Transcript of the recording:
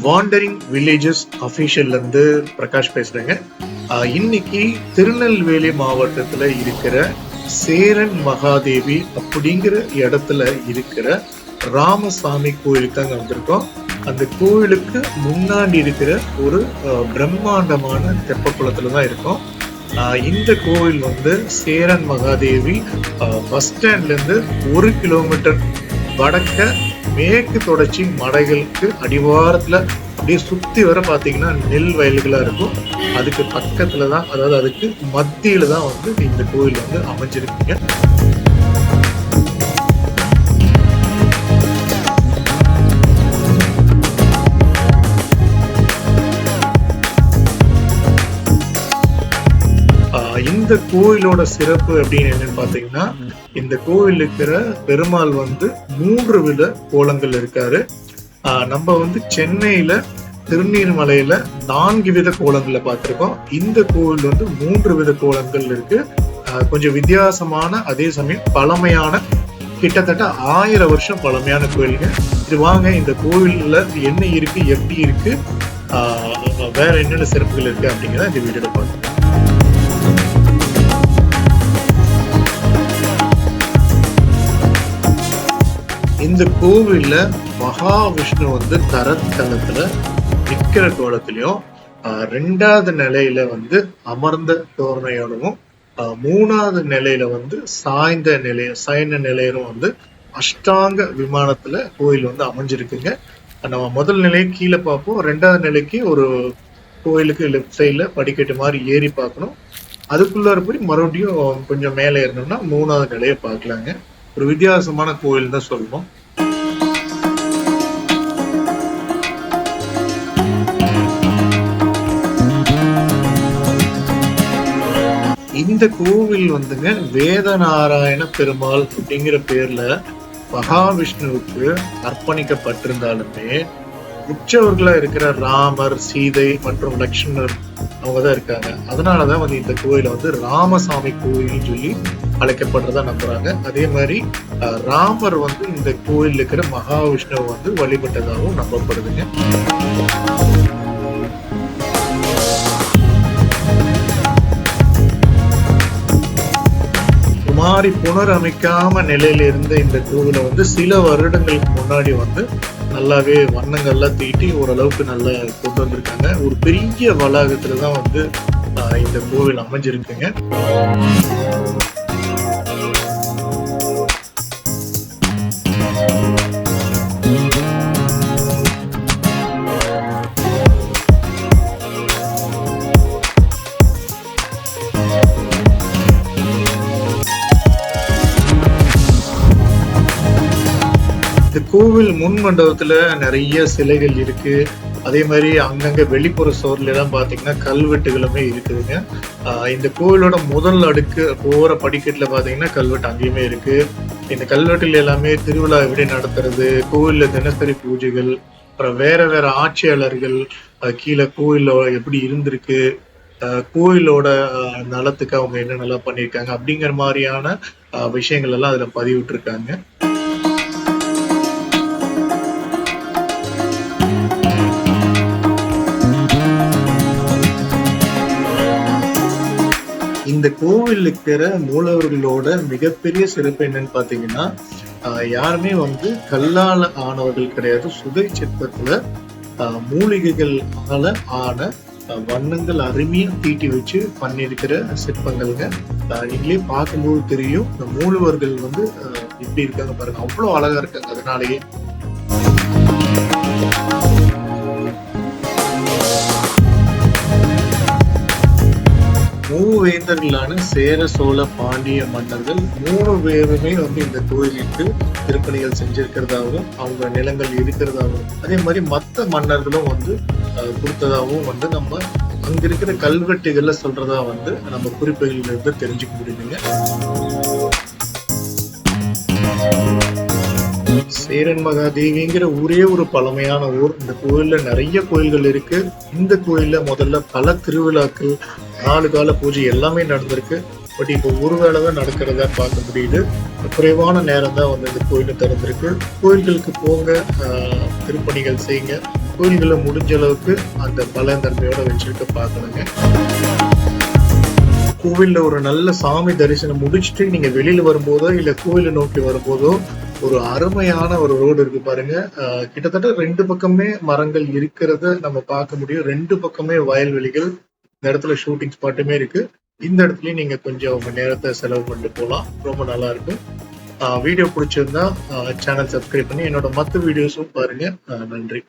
Wandering villages அஃபீஷியல்ல இருந்து பிரகாஷ் பேசுறேங்க. இன்னைக்கு திருநெல்வேலி மாவட்டத்துல இருக்கிற சேரன் மகாதேவி அப்படிங்கிற இடத்துல இருக்கிற ராமசாமி கோயிலுக்கு தாங்க வந்திருக்கோம். அந்த கோயிலுக்கு முன்னாடி இருக்கிற ஒரு பிரம்மாண்டமான தெப்ப குளத்துல தான் இருக்கோம். இந்த கோவில் வந்து சேரன் மகாதேவி பஸ் ஸ்டாண்ட்ல இருந்து 1 கிலோமீட்டர் வடக்க மேற்கு தொடர்ச்சி மலைகளுக்கு அடிவாரத்துல அப்படியே சுத்தி வர பாத்தீங்கன்னா நெல் வயல்களா இருக்கும். அதுக்கு பக்கத்துல தான், அதாவது அதுக்கு மத்தியில தான் வந்து இந்த கோயில் வந்து அமைஞ்சிருக்குங்க. இந்த கோயிலோட சிறப்பு அப்படின்னு என்னன்னு பாத்தீங்கன்னா, இந்த கோவில் இருக்கிற பெருமாள் வந்து 3 வித கோலங்கள் இருக்காரு. நம்ம வந்து சென்னையில திருநீர்மலையில 4 வித கோலங்களை பார்த்திருக்கோம். இந்த கோவில் வந்து 3 வித கோலங்கள் இருக்கு. கொஞ்சம் வித்தியாசமான, அதே சமயம் பழமையான, கிட்டத்தட்ட 1000 வருஷம் பழமையான கோயிலுங்க. இது வாங்க இந்த கோவில்ல என்ன இருக்கு, எப்படி இருக்கு, வேற என்னென்ன சிறப்புகள் இருக்கு அப்படிங்கிறத இந்த வீடியோல பார்க்கலாம். இந்த கோவில்ல மகாவிஷ்ணு வந்து தரத்தளத்துல நிக்கிற கோலத்திலையும், 2வது நிலையில வந்து அமர்ந்த தோரணையோடவும், 3வது நிலையில வந்து சாய்ந்த நிலையிலும் வந்து அஷ்டாங்க விமானத்துல கோயில் வந்து அமைஞ்சிருக்குங்க. நம்ம முதல் நிலையை கீழே பார்ப்போம். 2வது நிலைக்கு ஒரு கோயிலுக்கு லெஃப்ட் சைட்ல படிக்கட்டு மாதிரி ஏறி பார்க்கணும். அதுக்குள்ளார போய் மறுபடியும் கொஞ்சம் மேலே ஏறணும்னா 3வது நிலையை பார்க்கலாங்க. ஒரு வித்தியாசமான கோயில் தான் சொல்லுவோம். இந்த கோவில் வந்துங்க வேதநாராயண பெருமாள் அப்படிங்கிற பேர்ல மகாவிஷ்ணுவுக்கு அர்ப்பணிக்கப்பட்டிருந்தாலுமே, உற்சவர்களா இருக்கிற ராமர், சீதை மற்றும் லட்சுமணர் அவங்கதான் இருக்காங்க. அதனாலதான் வந்து இந்த கோயிலை வந்து ராமசாமி கோயில் சொல்லி அழைக்கப்படுறதா நம்புறாங்க. அதே மாதிரி ராமர் வந்து இந்த கோயில் இருக்கிற மகாவிஷ்ணுவை வந்து வழிபட்டதாகவும் நம்பப்படுதுங்க. மாறி புனரமைக்காம நிலையில இருந்த இந்த கோவிலை வந்து சில வருடங்களுக்கு முன்னாடி வந்து நல்லாவே வண்ணங்கள்லாம் தீட்டி ஓரளவுக்கு நல்லா கொண்டு வந்திருக்காங்க. ஒரு பெரிய வளாகத்துலதான் வந்து இந்த கோவில் அமைஞ்சிருக்குங்க. இந்த கோவில் முன் மண்டபத்துல நிறைய சிலைகள் இருக்கு. அதே மாதிரி அங்கங்க வெளிப்புற சோர்ல எல்லாம் பாத்தீங்கன்னா கல்வெட்டுகளுமே இருக்குதுங்க. இந்த கோவிலோட முதல் அடுக்கு போற படிக்கட்டுல பாத்தீங்கன்னா கல்வெட்டு அங்கேயுமே இருக்கு. இந்த கல்வெட்டுல எல்லாமே திருவிழா எப்படி நடத்துறது, கோவில்ல தினசரி பூஜைகள், அப்புறம் வேற வேற ஆட்சியாளர்கள் கீழே கோயில எப்படி இருந்திருக்கு, கோயிலோட நலத்துக்கு அவங்க என்ன நல்லா பண்ணியிருக்காங்க அப்படிங்கிற மாதிரியான விஷயங்கள் எல்லாம் அதுல பதிவிட்டு இருக்காங்க. இந்த கோவில் இருக்கிற மூலவர்களோட மிகப்பெரிய சிறப்பு என்னன்னு பாத்தீங்கன்னா, யாருமே வந்து கல்லால ஆனவர்கள் கிடையாது. சுதை சிற்பத்துல மூலிகைகளால ஆன வண்ணங்கள் அருமையா தீட்டி வச்சு பண்ணிருக்கிற சிற்பங்கள்ங்க. நீங்களே பார்க்கும்போது தெரியும் இந்த மூலவர்கள் வந்து எப்படி இருக்காங்க பாருங்க, அவ்வளவு அழகா இருக்காங்க. அதனாலேயே மூவேந்தர்களான சேர, சோழ, பாண்டிய மன்னர்கள் 3 பேருமே வந்து இந்த கோயிலுக்கு திருப்பணிகள் செஞ்சிருக்கிறதாகவும், அவங்க நிலங்கள் இருக்கிறதாகவும், அதே மாதிரி மற்ற மன்னர்களும் வந்து கொடுத்ததாகவும் வந்து நம்ம அங்க இருக்கிற கல்வெட்டுகள்ல சொல்றதா வந்து நம்ம குறிப்புகள்ல இருந்து தெரிஞ்சுக்க முடியுங்க. சேரன் மகாதேவிங்கிற ஒரே ஒரு பழமையான ஊர். இந்த கோயில்ல நிறைய கோயில்கள் இருக்கு. இந்த கோயில்ல முதல்ல பல திருவிழாக்கள், 4 கால பூஜை எல்லாமே நடந்திருக்கு. பட் இப்போ ஒரு வேளை தான் நடக்கிறதா பார்க்க முடியுது. குறைவான நேரம் தான் வந்து இந்த கோயில் திறந்திருக்கு. கோயில்களுக்கு போங்க, திருப்பணிகள் செய்யுங்க. கோயில்களை முடிஞ்ச அளவுக்கு அந்த பலந்தன்மையோட வச்சிருக்க பார்க்கணுங்க. கோவில்ல ஒரு நல்ல சாமி தரிசனம் முடிச்சுட்டு நீங்க வெளியில வரும்போதோ இல்ல கோவிலை நோக்கி வரும்போதோ ஒரு அருமையான ஒரு ரோடு இருக்கு பாருங்க. கிட்டத்தட்ட 2 பக்கமே மரங்கள் இருக்கிறத நம்ம பார்க்க முடியும். 2 பக்கமே வயல்வெளிகள். இந்த இடத்துல ஷூட்டிங் ஸ்பாட்டுமே இருக்கு. இந்த இடத்துலயும் நீங்க கொஞ்சம் உங்க நேரத்தை செலவு பண்ணிட்டு போகலாம். ரொம்ப நல்லா இருக்கும். வீடியோ பிடிச்சிருந்தா சேனல் சப்ஸ்கிரைப் பண்ணி என்னோட மற்ற வீடியோஸும் பாருங்க. நன்றி.